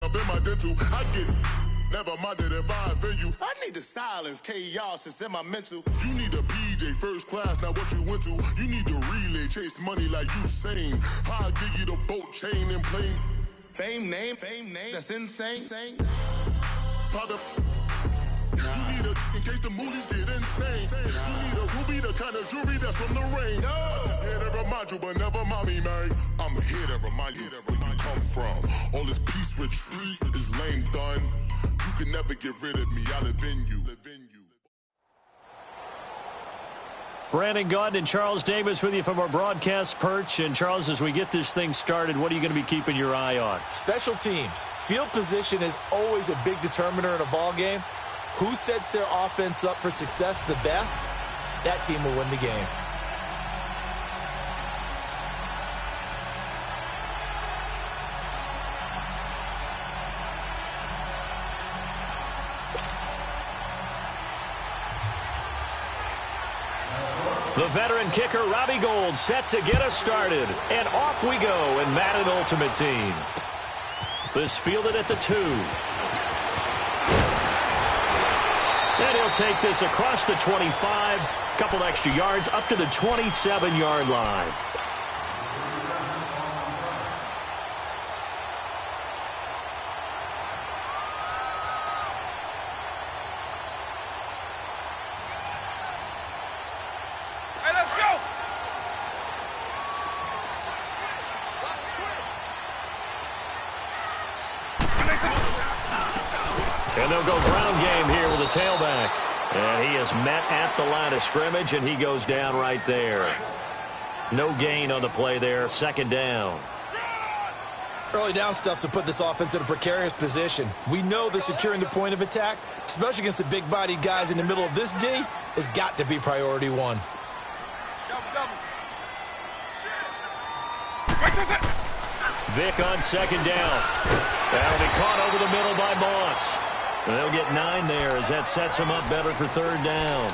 up in my dental. I get never minded if I offend you. I need the silence, chaos is in my mental. You need a PJ, first class, not what you went to. You need the relay, chase money like you sane. I'll give you the boat, chain, and plane. Fame name, that's insane. Pop up. You need a, in case the movies get insane. You need a ruby, the kind of jewelry that's from the rain. I'm just here to remind you, but never mommy, man. I'm here to remind you where you come from. All this peace retreat is lame done. You can never get rid of me, I live in you. Brandon Gaudin and Charles Davis with you from our broadcast perch. And, Charles, as we get this thing started, what are you going to be keeping your eye on? Special teams. Field position is always a big determiner in a ball game. Who sets their offense up for success the best, that team will win the game. The veteran kicker, Robbie Gould, set to get us started. And off we go in Madden Ultimate Team. This fielded at the 2. And he'll take this across the 25. Couple extra yards up to the 27-yard line. And they'll go ground game here with a tailback. And he is met at the line of scrimmage, and he goes down right there. No gain on the play there. Second down. Early down stuff to put this offense in a precarious position. We know that securing the point of attack, especially against the big-bodied guys in the middle of this D, has got to be priority one. Vick on second down. That'll be caught over the middle by Moss. They'll get 9 there as that sets them up better for third down.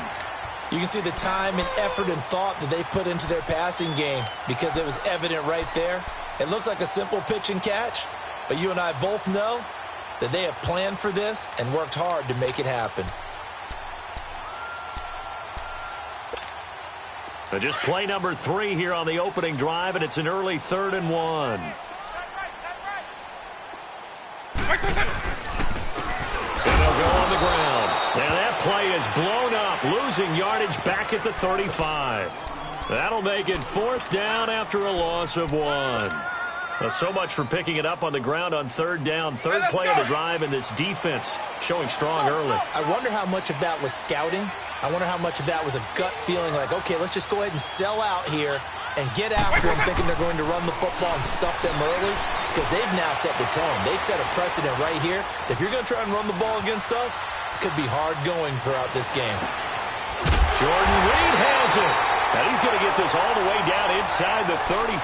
You can see the time and effort and thought that they put into their passing game because it was evident right there. It looks like a simple pitch and catch, but you and I both know that they have planned for this and worked hard to make it happen. Just play number 3 here on the opening drive, and it's an early 3rd and 1. And they'll go on the ground. And that play is blown up, losing yardage back at the 35. That'll make it 4th down after a loss of 1. Well, so much for picking it up on the ground on 3rd down. 3rd play of the drive, and this defense showing strong early. I wonder how much of that was scouting. I wonder how much of that was a gut feeling like, okay, let's just go ahead and sell out here and get after them, thinking they're going to run the football and stuff them early, because they've now set the tone. They've set a precedent right here. If you're going to try and run the ball against us, it could be hard going throughout this game. Jordan Reed has it. And he's going to get this all the way down inside the 35.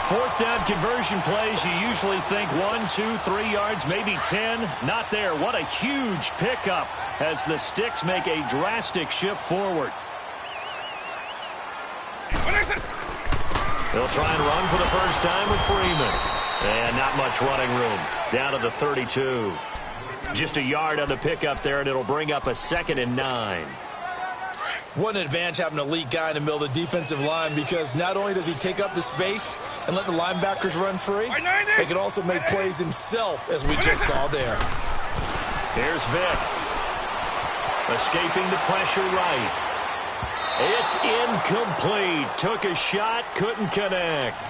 4th down conversion plays, you usually think 1, 2, 3 yards, maybe 10. Not there. What a huge pickup as the Sticks make a drastic shift forward. They'll try and run for the first time with Freeman. And not much running room. Down to the 32. Just a yard on the pickup there, and it'll bring up a 2nd and 9. What an advantage having an elite guy in the middle of the defensive line, because not only does he take up the space and let the linebackers run free, he can also make plays himself, as we just saw there. Here's Vick. Escaping the pressure right. It's incomplete. Took a shot, couldn't connect.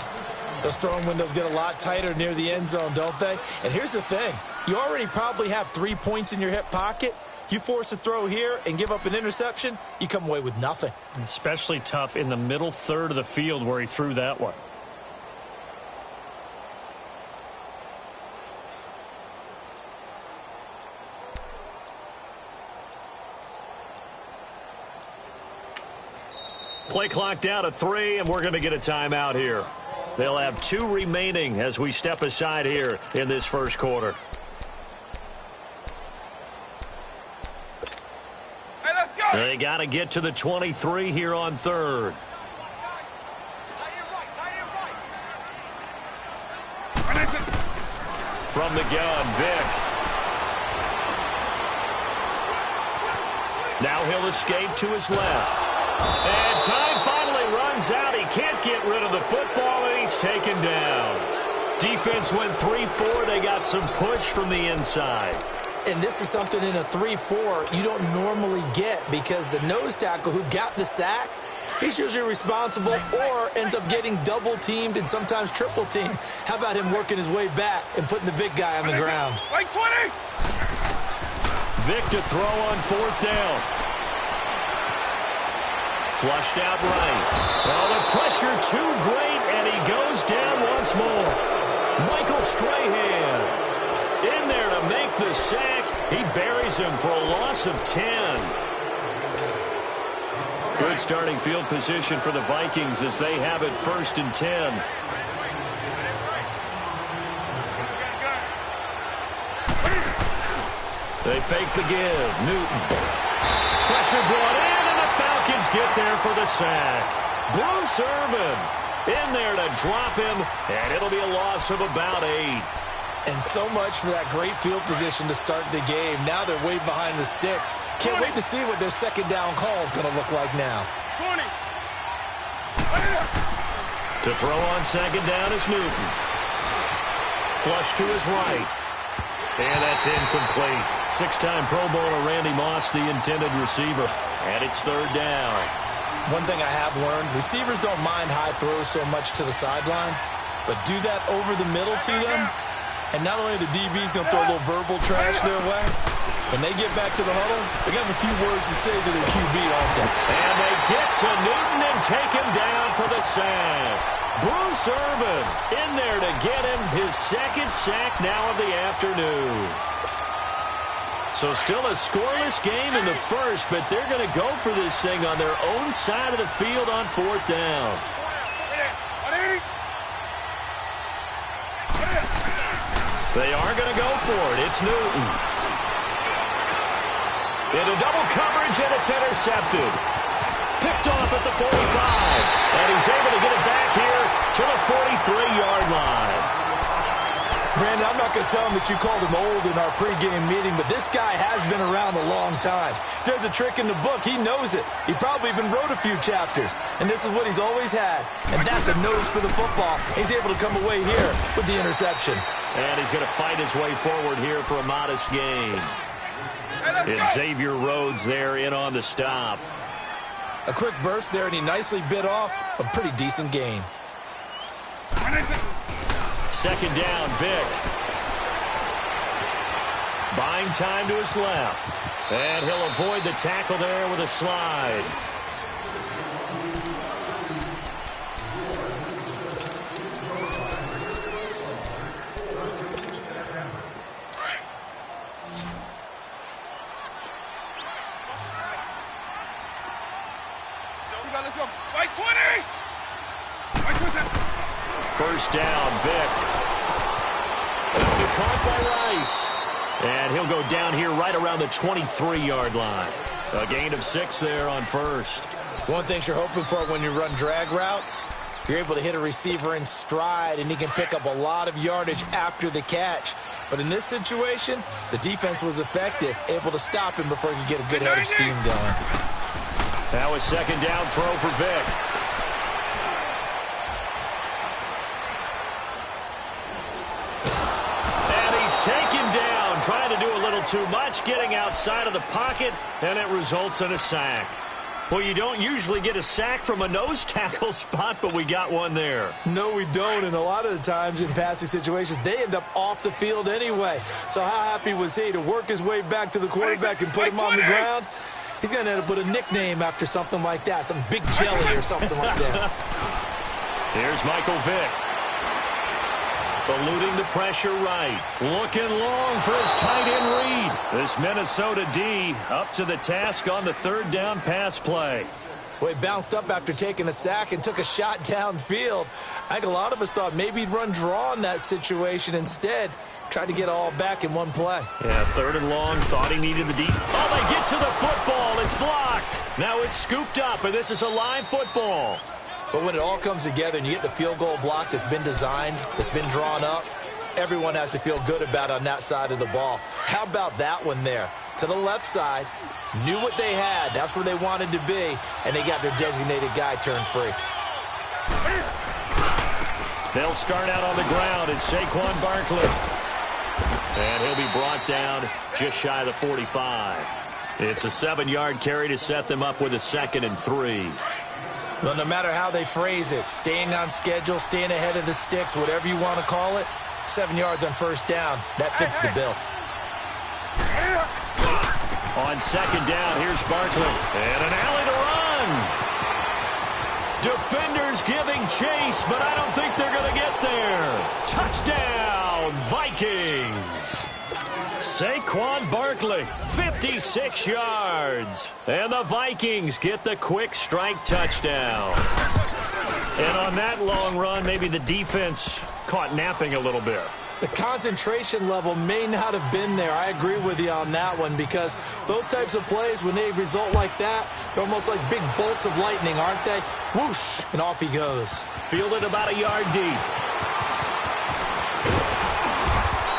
Those throwing windows get a lot tighter near the end zone, don't they? And here's the thing. You already probably have 3 points in your hip pocket. You force a throw here and give up an interception, you come away with nothing. Especially tough in the middle third of the field where he threw that one. Play clock down to 3, and we're going to get a timeout here. They'll have 2 remaining as we step aside here in this first quarter. They got to get to the 23 here on 3rd. From the gun, Vick. Now he'll escape to his left. And time finally runs out. He can't get rid of the football, and he's taken down. Defense went 3-4. They got some push from the inside. And this is something in a 3-4 you don't normally get, because the nose tackle who got the sack, he's usually responsible or ends up getting double-teamed and sometimes triple-teamed. How about him working his way back and putting the big guy on the ground? Right 20! Vick to throw on 4th down. Flushed out right. Well, the pressure too great, and he goes down once more. Michael Strahan in there to make the sack. He buries him for a loss of 10. Good starting field position for the Vikings as they have it 1st and 10. They fake the give. Newton. Pressure brought in, and the Falcons get there for the sack. Bruce Irvin in there to drop him, and it'll be a loss of about 8. And so much for that great field position to start the game. Now they're way behind the sticks. Can't wait to see what their second down call is going to look like now. 20. To throw on second down is Newton. Flush to his right. And that's incomplete. 6-time Pro Bowler Randy Moss, the intended receiver. And it's 3rd down. One thing I have learned, receivers don't mind high throws so much to the sideline, but do that over the middle to them, and not only the DB's going to throw a little verbal trash their way, when they get back to the huddle, they're going to have a few words to say to their QB, aren't they? And they get to Newton and take him down for the sack. Bruce Irvin in there to get him his 2nd sack now of the afternoon. So still a scoreless game in the first, but they're going to go for this thing on their own side of the field on 4th down. They are going to go for it. It's Newton. Into double coverage, and it's intercepted. Picked off at the 45, and he's able to get it back here to the 43-yard line. Brandon, I'm not going to tell him that you called him old in our pregame meeting, but this guy has been around a long time. If there's a trick in the book, he knows it. He probably even wrote a few chapters, and this is what he's always had, and that's a nose for the football. He's able to come away here with the interception. And he's going to fight his way forward here for a modest gain. It's Xavier Rhodes there in on the stop. A quick burst there, and he nicely bit off a pretty decent gain. 2nd down, Vick. Buying time to his left. And he'll avoid the tackle there with a slide. Right 20! 1st down, Vick. Caught by Rice. And he'll go down here right around the 23-yard line. A gain of 6 there on 1st. One thing you're hoping for when you run drag routes, you're able to hit a receiver in stride, and he can pick up a lot of yardage after the catch. But in this situation, the defense was effective, able to stop him before he could get a good head of steam going. That was 2nd down throw for Vick. Taken down, trying to do a little too much, getting outside of the pocket, and it results in a sack. Well, you don't usually get a sack from a nose tackle spot, but we got one there. No, we don't, and a lot of the times in passing situations, they end up off the field anyway. So how happy was he to work his way back to the quarterback and put him on the ground? He's going to end up with a nickname after something like that, some Big Jelly or something like that. Here's Michael Vick. Eluding the pressure right. Looking long for his tight end read. This Minnesota D up to the task on the 3rd down pass play. Well, he bounced up after taking a sack and took a shot downfield. I think a lot of us thought maybe he'd run draw in that situation. Instead, tried to get all back in one play. Yeah, 3rd and long. Thought he needed the deep. Oh, they get to the football. It's blocked. Now it's scooped up, and this is a live football. But when it all comes together and you get the field goal block that's been designed, that's been drawn up, everyone has to feel good about on that side of the ball. How about that one there? To the left side, knew what they had. That's where they wanted to be, and they got their designated guy turned free. They'll start out on the ground. It's Saquon Barkley. And he'll be brought down just shy of the 45. It's a 7-yard carry to set them up with a 2nd and 3. Well, no matter how they phrase it, staying on schedule, staying ahead of the sticks, whatever you want to call it, 7 yards on first down, that fits the bill. On 2nd down, here's Barkley. And an alley to run. Defenders giving chase, but I don't think they're going to get there. Touchdown, Vikings. Saquon Barkley, 56 yards. And the Vikings get the quick strike touchdown. And on that long run, maybe the defense caught napping a little bit. The concentration level may not have been there. I agree with you on that one, because those types of plays, when they result like that, they're almost like big bolts of lightning, aren't they? Whoosh, and off he goes. Fielded about a yard deep.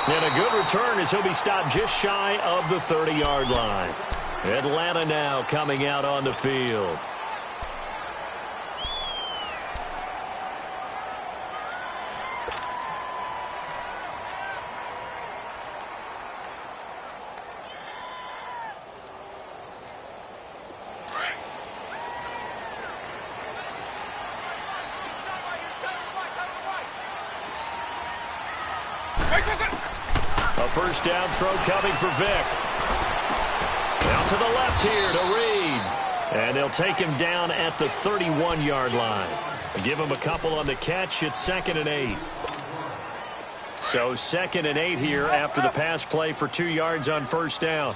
And a good return as he'll be stopped just shy of the 30-yard line. Atlanta now coming out on the field. A first down throw coming for Vic. Out to the left here to Reed. And they'll take him down at the 31-yard line. Give him a couple on the catch. It's 2nd and 8. So 2nd and 8 here after the pass play for 2 yards on first down.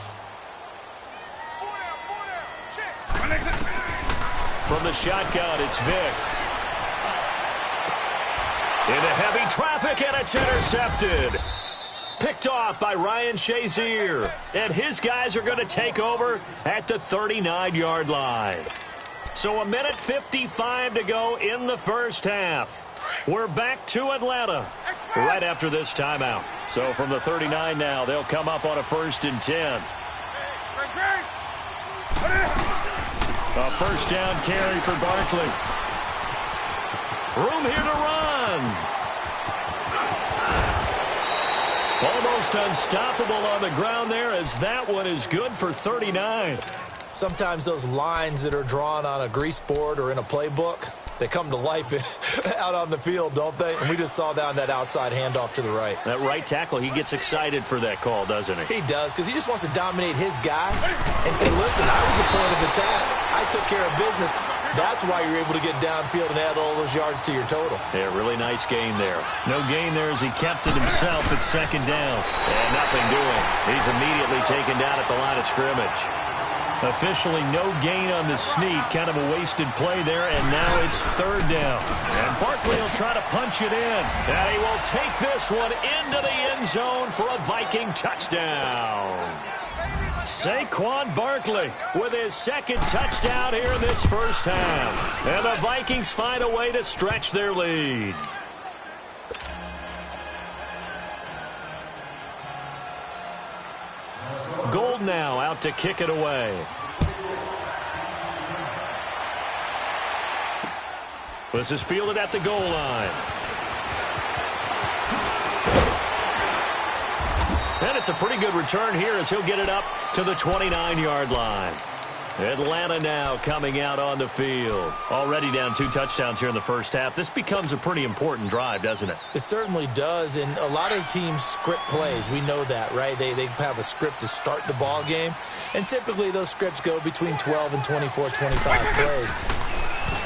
From the shotgun, it's Vic. Into heavy traffic, and it's intercepted. Picked off by Ryan Shazier. And his guys are going to take over at the 39-yard line. So 1:55 to go in the first half. We're back to Atlanta right after this timeout. So from the 39 now, they'll come up on a 1st and 10. A first down carry for Barkley. Room here to run. Almost unstoppable on the ground there, as that one is good for 39. Sometimes those lines that are drawn on a grease board or in a playbook, they come to life out on the field, don't they? And we just saw that on that outside handoff to the right. That right tackle, he gets excited for that call, doesn't he? He does, because he just wants to dominate his guy and say, listen, I was the point of attack. I took care of business. That's why you're able to get downfield and add all those yards to your total. Yeah, really nice gain there. No gain there as he kept it himself at 2nd down. And nothing doing. He's immediately taken down at the line of scrimmage. Officially no gain on the sneak. Kind of a wasted play there, and now it's 3rd down. And Barkley will try to punch it in. And he will take this one into the end zone for a Viking touchdown. Saquon Barkley with his 2nd touchdown here in this first half. And the Vikings find a way to stretch their lead. Gold now out to kick it away. This is fielded at the goal line. And it's a pretty good return here as he'll get it up to the 29-yard line. Atlanta now coming out on the field. Already down 2 touchdowns here in the first half. This becomes a pretty important drive, doesn't it? It certainly does, and a lot of teams script plays. We know that, right? They have a script to start the ball game, and typically those scripts go between 12 and 24, 25 plays.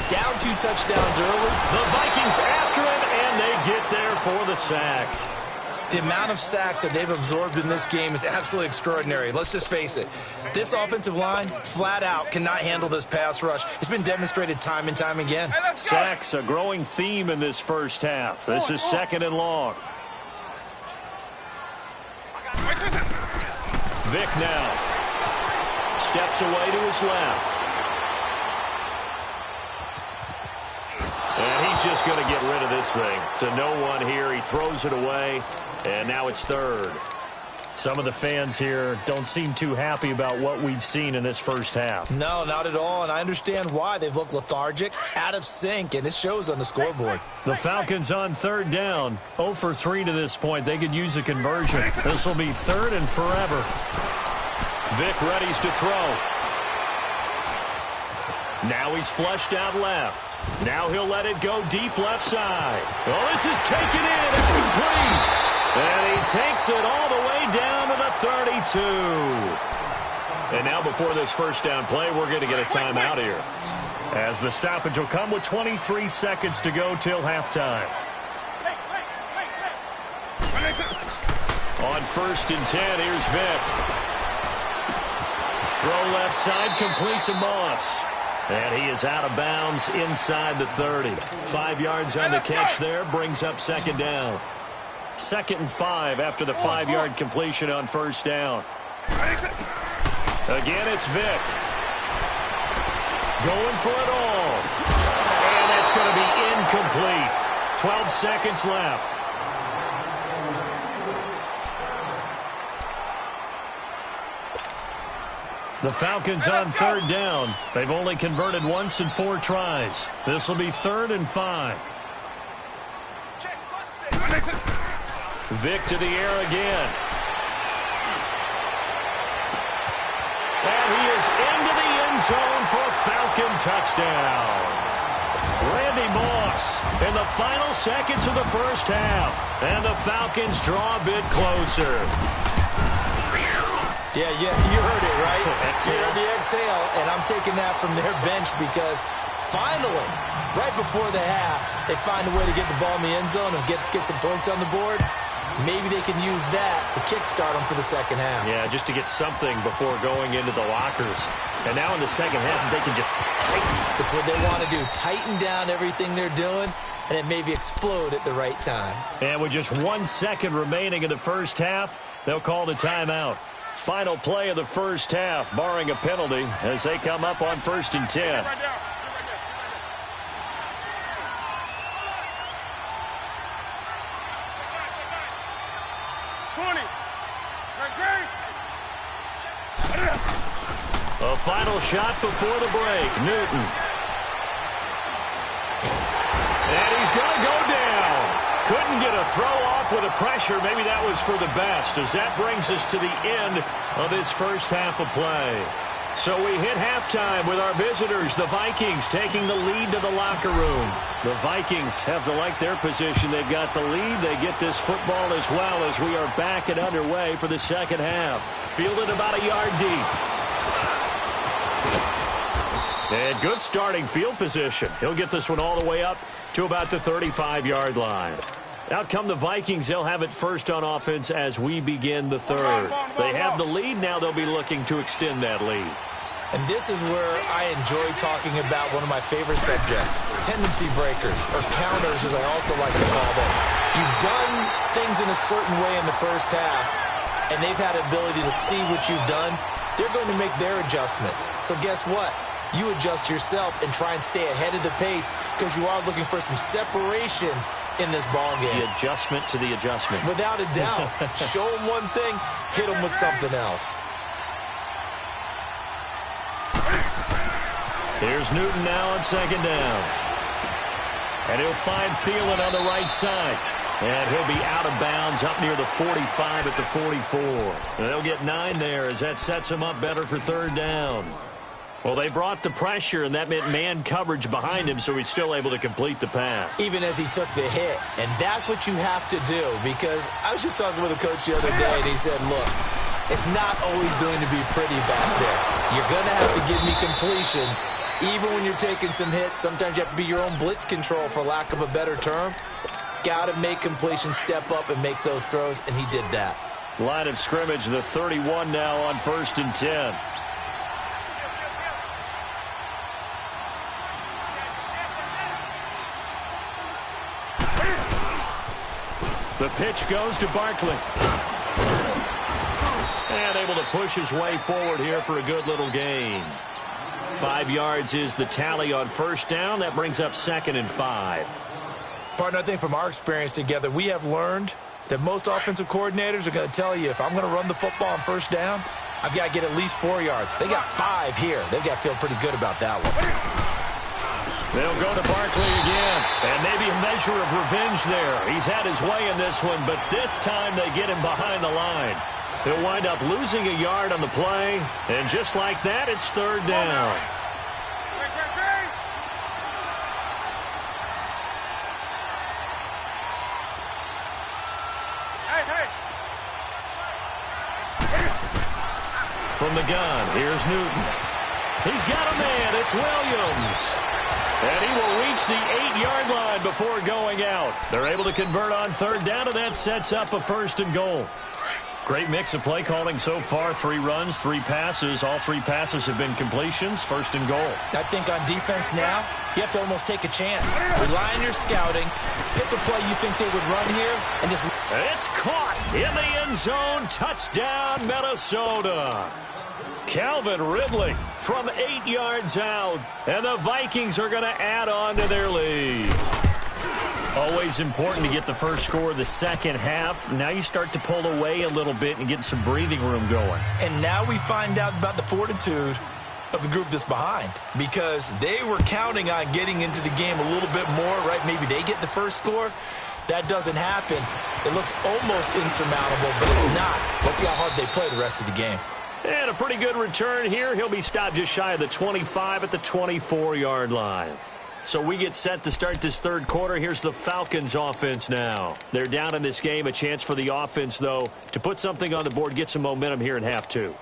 Down 2 touchdowns early. The Vikings after him, and they get there for the sack. The amount of sacks that they've absorbed in this game is absolutely extraordinary. Let's just face it. This offensive line, flat out, cannot handle this pass rush. It's been demonstrated time and time again. Sacks, a growing theme in this first half. This is 2nd and long. Vic now steps away to his left. And he's just going to get rid of this thing. To no one here. He throws it away. And now it's third. Some of the fans here don't seem too happy about what we've seen in this first half. No, not at all, and I understand why. They've looked lethargic, out of sync, and it shows on the scoreboard. The Falcons on third down, 0 for 3 to this point. They could use a conversion. This will be third and forever. Vic readies to throw. Now he's flushed out left. Now he'll let it go deep left side. Oh, this is taken in. It's complete. And he takes it all the way down to the 32. And now before this first down play, we're going to get a timeout here, as the stoppage will come with 23 seconds to go till halftime. On 1st and 10, here's Vic. Throw left side, complete to Moss. And he is out of bounds inside the 30. 5 yards on the catch there, brings up second down. 2nd and 5 after the 5-yard completion on first down. Again, it's Vic. Going for it all. And that's going to be incomplete. 12 seconds left. The Falcons on third down. They've only converted once in 4 tries. This will be 3rd and 5. Vic to the air again. And he is into the end zone for a Falcon touchdown. Randy Moss in the final seconds of the first half. And the Falcons draw a bit closer. Yeah, you heard it, right? You heard the exhale, and I'm taking that from their bench because finally, right before the half, they find a way to get the ball in the end zone and get some points on the board. Maybe they can use that to kickstart them for the second half. Yeah, just to get something before going into the lockers. And now in the second half, they can just tighten. That's what they want to do, tighten down everything they're doing, and it maybe explode at the right time. And with just 1 second remaining in the first half, they'll call the timeout. Final play of the first half, barring a penalty, as they come up on 1st and 10. Right there. 20. A final shot before the break. Newton. And he's going to go down. Couldn't get a throw off with the pressure. Maybe that was for the best, as that brings us to the end of this first half of play. So we hit halftime with our visitors, the Vikings, taking the lead to the locker room. The Vikings have to like their position. They've got the lead. They get this football as well, as we are back and underway for the second half. Fielded about a yard deep. And good starting field position. He'll get this one all the way up to about the 35-yard line. Out come the Vikings. They'll have it first on offense as we begin the third. They have the lead. Now they'll be looking to extend that lead. And this is where I enjoy talking about one of my favorite subjects, tendency breakers, or counters as I also like to call them. You've done things in a certain way in the first half, and they've had the ability to see what you've done. They're going to make their adjustments. So guess what? You adjust yourself and try and stay ahead of the pace, because you are looking for some separation in this ball game. The adjustment to the adjustment. Without a doubt. Show them one thing, hit them with something else. Here's Newton now on second down. And he'll find Thielen on the right side. And he'll be out of bounds up near the 45 at the 44. And they'll get 9 there, as that sets him up better for third down. Well, they brought the pressure, and that meant man coverage behind him, so he's still able to complete the pass. Even as he took the hit. And that's what you have to do, because I was just talking with a coach the other day, and he said, look, it's not always going to be pretty back there. You're going to have to give me completions. Even when you're taking some hits, sometimes you have to be your own blitz control, for lack of a better term. Got to make completions, step up, and make those throws, and he did that. Line of scrimmage, the 31 now on 1st and 10. The pitch goes to Barkley. And able to push his way forward here for a good little gain. 5 yards is the tally on first down. That brings up 2nd and 5. Partner, I think from our experience together, we have learned that most offensive coordinators are going to tell you, if I'm going to run the football on first down, I've got to get at least 4 yards. They got 5 here. They've got to feel pretty good about that one. They'll go to Barkley again, and maybe a measure of revenge there. He's had his way in this one, but this time they get him behind the line. He'll wind up losing a yard on the play, and just like that, it's third down. From the gun, here's Newton. He's got a man. It's Williams. And he will reach the 8-yard line before going out. They're able to convert on third down, and that sets up a first and goal. Great mix of play calling so far. 3 runs, 3 passes. All 3 passes have been completions. First and goal. I think on defense now, you have to almost take a chance. Rely on your scouting. Pick a play you think they would run here, and just... It's caught in the end zone. Touchdown, Minnesota. Calvin Ridley from 8 yards out, and the Vikings are going to add on to their lead. Always important to get the first score of the second half. Now you start to pull away a little bit and get some breathing room going. And now we find out about the fortitude of the group that's behind, because they were counting on getting into the game a little bit more, right? Maybe they get the first score. That doesn't happen. It looks almost insurmountable, but it's not. Let's see how hard they play the rest of the game. And a pretty good return here. He'll be stopped just shy of the 25 at the 24-yard line. So we get set to start this third quarter. Here's the Falcons offense now. They're down in this game. A chance for the offense, though, to put something on the board, get some momentum here in half 2.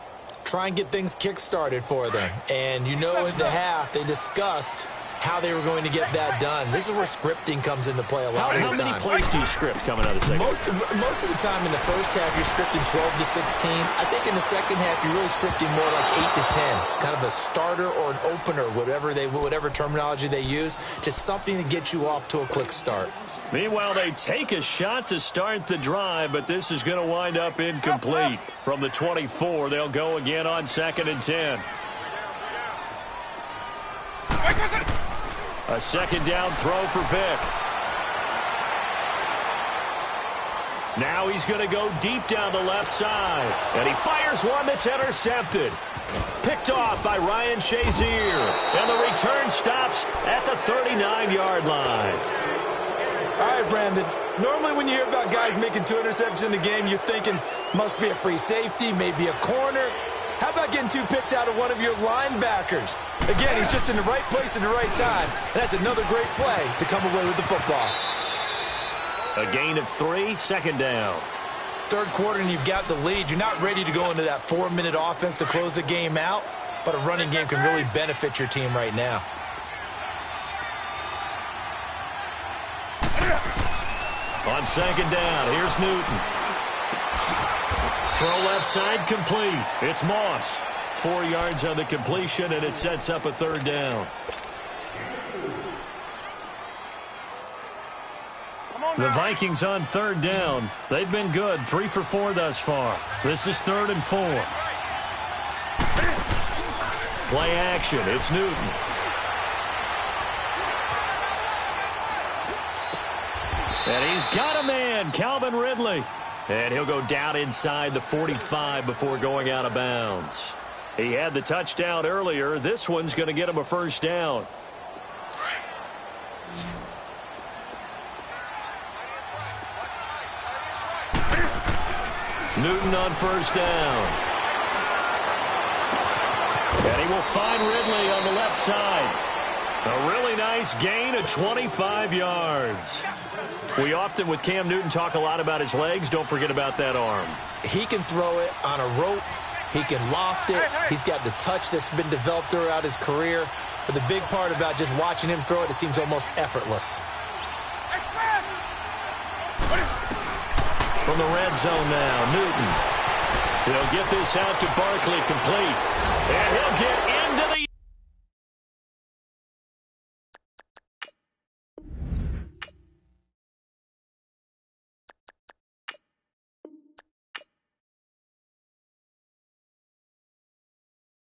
Try and get things kick-started for them. And you know in the half they discussed how they were going to get that done. This is where scripting comes into play a lot of the time. How many plays do you script coming out of the second? Most of the time in the first half, you're scripting 12 to 16. I think in the second half, you're really scripting more like 8 to 10. Kind of a starter or an opener, whatever terminology they use. Just something to get you off to a quick start. Meanwhile, they take a shot to start the drive, but this is going to wind up incomplete. From the 24, they'll go again on 2nd and 10. A second down throw for Vick. Now he's going to go deep down the left side. And he fires one that's intercepted. Picked off by Ryan Shazier. And the return stops at the 39-yard line. All right, Brandon. Normally when you hear about guys making 2 interceptions in the game, you're thinking must be a free safety, maybe a corner. How about getting 2 picks out of one of your linebackers? Again, he's just in the right place at the right time. And that's another great play to come away with the football. A gain of 3, second down. Third quarter and you've got the lead. You're not ready to go into that 4-minute offense to close the game out, but a running game can really benefit your team right now. On second down, here's Newton. Throw left side, complete. It's Moss. 4 yards on the completion, and it sets up a third down. The Vikings on third down. They've been good. 3 for 4 thus far. This is 3rd and 4. Play action. It's Newton. And he's got a man, Calvin Ridley. And he'll go down inside the 45 before going out of bounds. He had the touchdown earlier. This one's going to get him a first down. Newton on first down. And he will find Ridley on the left side. A really nice gain of 25 yards. We often, with Cam Newton, talk a lot about his legs. Don't forget about that arm. He can throw it on a rope. He can loft it. He's got the touch that's been developed throughout his career. But the big part about just watching him throw it, it seems almost effortless. From the red zone now, Newton. He'll get this out to Barkley complete. And he'll get